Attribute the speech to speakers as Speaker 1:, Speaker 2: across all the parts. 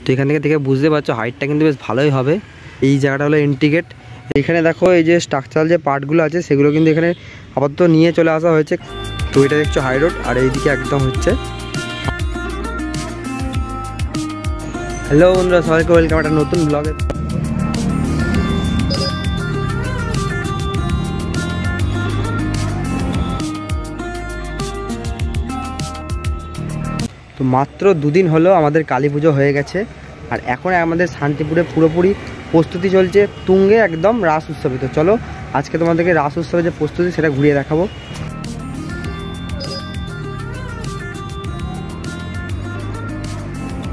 Speaker 1: তো এখান থেকে বুঝতে পারছো হাইটটা কিন্তু বেশ ভালোই হবে। এই জায়গাটা হলো এন্ট্রি গেট। এখানে দেখো এই যে স্ট্রাকচারাল যে পার্টগুলো আছে সেগুলো কিন্তু এখানে আপাতত নিয়ে চলে আসা হয়েছে। তো এটা দেখছো হাই রোড, আর এইদিকে একদম হচ্ছে। হ্যালো বন্ধুরা, সবাইকে ওয়েলকাম একটা নতুন ব্লগে। তো মাত্র দুদিন হলো আমাদের কালী পুজো হয়ে গেছে, আর এখন আমাদের শান্তিপুরে পুরোপুরি প্রস্তুতি চলছে তুঙ্গে, একদম রাস উৎসবে। তো চলো আজকে তোমাদেরকে রাস উৎসবে যে প্রস্তুতি সেটা ঘুরিয়ে দেখাবো।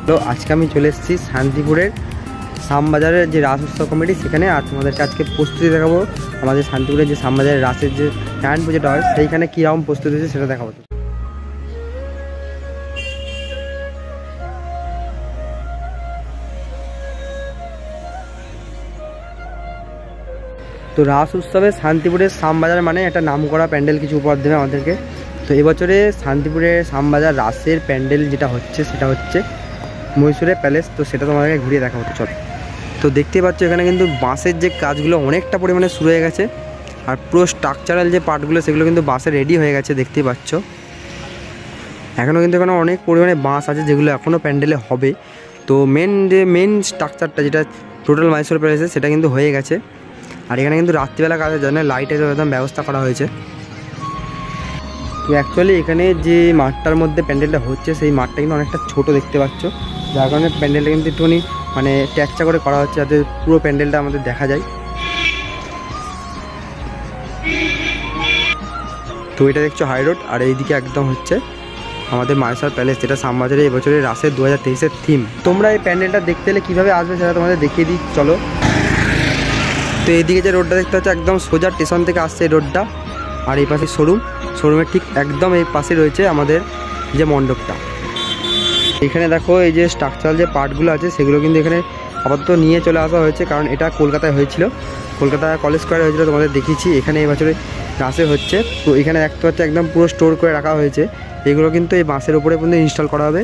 Speaker 1: তো আজকে আমি চলে এসেছি শান্তিপুরের শ্যামবাজারের যে রাস উৎসব কমিটি সেখানে, আর তোমাদেরকে আজকে প্রস্তুতি দেখাবো আমাদের শান্তিপুরের যে শ্যামবাজারের রাসের যে নারায়ণ পুজোটা হয় সেইখানে কীরকম প্রস্তুতি হয়েছে সেটা দেখাবো। তো রাস উৎসবে শান্তিপুরের শ্যামবাজার মানে একটা নামকরা প্যান্ডেল কিছু উপহার দেবে আমাদেরকে। তো এবছরে শান্তিপুরের শ্যামবাজার রাসের প্যান্ডেল যেটা হচ্ছে সেটা হচ্ছে মহীশূরের প্যালেস। তো সেটা তোমাদেরকে ঘুরিয়ে দেখাবো। তো চলো, তো দেখতেই পাচ্ছ এখানে কিন্তু বাঁশের যে কাজগুলো অনেকটা পরিমাণে শুরু হয়ে গেছে, আর পুরো স্ট্রাকচারাল যে পার্টগুলো সেগুলো কিন্তু বাঁশে রেডি হয়ে গেছে। দেখতেই পাচ্ছ এখনও কিন্তু এখানে অনেক পরিমাণে বাঁশ আছে যেগুলো এখনও প্যান্ডেলে হবে। তো মেন স্ট্রাকচারটা যেটা টোটাল মহীশূর প্যালেসে সেটা কিন্তু হয়ে গেছে। আর এখানে কিন্তু রাত্রিবেলা কাজের জন্য লাইটের একদম ব্যবস্থা করা হয়েছে। তো অ্যাকচুয়ালি এখানে যে মাঠটার মধ্যে প্যান্ডেলটা হচ্ছে সেই মাঠটা কিন্তু অনেকটা ছোট দেখতে পাচ্ছ, যার কারণে প্যান্ডেলটা কিন্তু একটুখানি মানে ট্যাকচা করে করা হচ্ছে যাতে পুরো প্যান্ডেলটা আমাদের দেখা যায়। তো এটা দেখছো হাই রোড, আর এইদিকে একদম হচ্ছে আমাদের মহীশূর প্যালেস, যেটা শ্যামবাজারে এবছরের রাসের 2023-এর থিম। তোমরা এই প্যান্ডেলটা দেখতে এলে কীভাবে আসবে সেটা তোমাদের দেখিয়ে দিই, চলো। তো এইদিকে যে রোডটা দেখতে হচ্ছে একদম সোজা স্টেশন থেকে আসছে এই রোডটা, আর এই পাশে শোরুমের ঠিক একদম এই পাশে রয়েছে আমাদের যে মণ্ডপটা। এখানে দেখো এই যে স্ট্রাকচারাল যে পার্টগুলো আছে সেগুলো কিন্তু এখানে আপাতত নিয়ে চলে আসা হয়েছে, কারণ এটা কলকাতায় হয়েছিল, কলকাতা কলেজ স্কোয়ারে হয়েছিল, তোমাদের দেখিয়েছি। এখানে এই বছরে রাসে হচ্ছে। তো এখানে দেখতে হচ্ছে একদম পুরো স্টোর করে রাখা হয়েছে। এগুলো কিন্তু এই বাসের উপরে পর্যন্ত ইনস্টল করা হবে।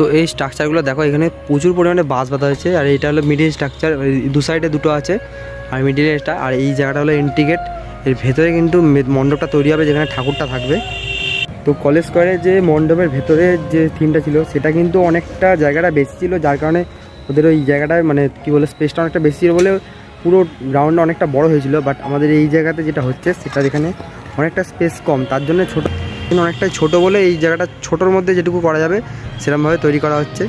Speaker 1: তো এই স্ট্রাকচারগুলো দেখো, এখানে প্রচুর পরিমাণে বাঁশ বাঁধা হয়েছে, আর এটা হলো মিডিল স্ট্রাকচার, দু সাইডে দুটো আছে, আর মিডিলে এটা, আর এই জায়গাটা হলো এন্ট্রি গেট। এর ভেতরে কিন্তু মণ্ডপটা তৈরি হবে যেখানে ঠাকুরটা থাকবে। তো কলেজ স্কোয়ারে যে মণ্ডপের ভেতরে যে থিমটা ছিল সেটা কিন্তু অনেকটা জায়গাটা বেশি ছিল, যার কারণে ওদের ওই জায়গাটায় মানে কী বলে স্পেসটা অনেকটা বেশি ছিল বলে পুরো গ্রাউন্ডটা অনেকটা বড় হয়েছিল। বাট আমাদের এই জায়গাতে যেটা হচ্ছে সেটা এখানে অনেকটা স্পেস কম, তার জন্য ছোটো, কিন্তু অনেকটাই ছোটো বলে এই জায়গাটা ছোটোর মধ্যে যেটুকু করা যাবে সেরকমভাবে তৈরি করা হচ্ছে।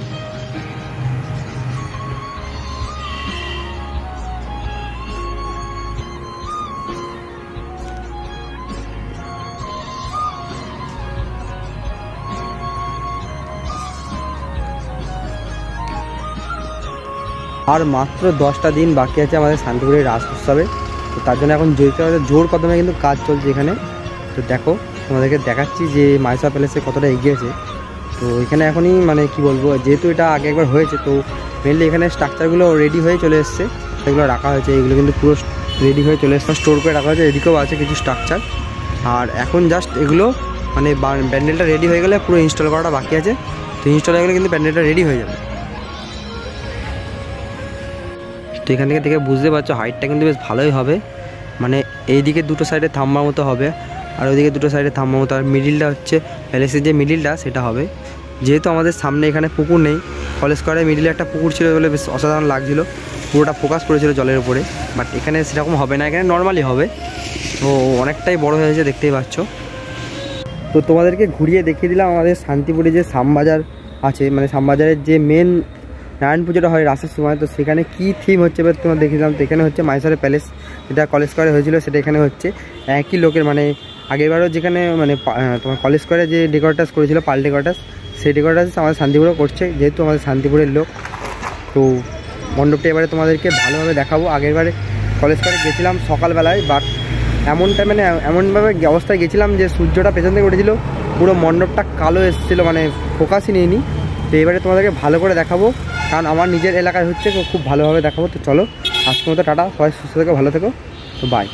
Speaker 1: আর মাত্র 10টা দিন বাকি আছে আমাদের শান্তিপুরের রাস উৎসবে। তো তার জন্য এখন জোর কদমে কিন্তু কাজ চলছে এখানে। তো দেখো তোমাদেরকে দেখাচ্ছি যে মহীশূর প্যালেসে কতটা এগিয়েছে। তো এখানে এখনই মানে কি বলবো, যেহেতু এটা আগে একবার হয়েছে তো মেনলি এখানে স্ট্রাকচারগুলো রেডি হয়ে চলে এসছে, সেগুলো রাখা হয়েছে, এগুলো কিন্তু পুরো রেডি হয়ে চলে এসছে, স্টোর করে রাখা হয়েছে। এদিকেও আছে কিছু স্ট্রাকচার, আর এখন জাস্ট এগুলো মানে প্যান্ডেলটা রেডি হয়ে গেলে পুরো ইনস্টল করাটা বাকি আছে। তো ইনস্টল হয়ে গেলে কিন্তু প্যান্ডেলটা রেডি হয়ে যাবে। তো এখান থেকে বুঝতে পারছো হাইটটা কিন্তু বেশ ভালোই হবে, মানে এইদিকে দুটো সাইডে থাম্বার মতো হবে, আর ওইদিকে দুটো সাইডে থাম্বার মতো, আর মিডিলটা হচ্ছে প্যালেসের যে মিডিলটা সেটা হবে। যেহেতু আমাদের সামনে এখানে পুকুর নেই, কলেজ স্কোয়ারে মিডিলে একটা পুকুর ছিল বলে বেশ অসাধারণ লাগছিলো, পুরোটা ফোকাস করেছিল জলের উপরে। বাট এখানে সেরকম হবে না, এখানে নর্মালি হবে। তো অনেকটাই বড় হয়ে গেছে দেখতেই পাচ্ছ। তো তোমাদেরকে ঘুরিয়ে দেখিয়ে দিলাম আমাদের শান্তিপুরে যে শ্যামবাজার আছে, মানে শ্যামবাজারের যে মেন নারায়ণ পুজোটা হয় রাসের সময়, তো সেখানে কী থিম হচ্ছে এবার তোমার দেখেছিলাম। তো এখানে হচ্ছে মাইসরের প্যালেস, যেটা কলেজ স্কোয়ারে হয়েছিল সেটা এখানে হচ্ছে একই লোকের, মানে আগেরবারও যেখানে মানে তোমার কলেজ স্কোয়ারে যে ডেকোরেটাস করেছিল পাল ডেকোরেটাস, সেই ডেকোরেটাস আমাদের শান্তিপুরও করছে, যেহেতু আমাদের শান্তিপুরের লোক। তো মণ্ডপটা এবারে তোমাদেরকে ভালোভাবে দেখাবো। আগেরবারে কলেজ স্কোয়ারে গেছিলাম সকালবেলায়, বাট এমনটা মানে এমনভাবে অবস্থায় গেছিলাম যে সূর্যটা পেছন থেকে উঠেছিল, পুরো মণ্ডপটা কালো এসেছিলো, মানে ফোকাসই নিইনি। তো এবারে তোমাদেরকে ভালো করে দেখাবো, কারণ আমার নিজের এলাকায় হচ্ছে, খুব ভালোভাবে দেখাবো। তো চলো আজকের মতো টাটা, সবাই সুস্থ থেকো, ভালো থেকো, তো বাই।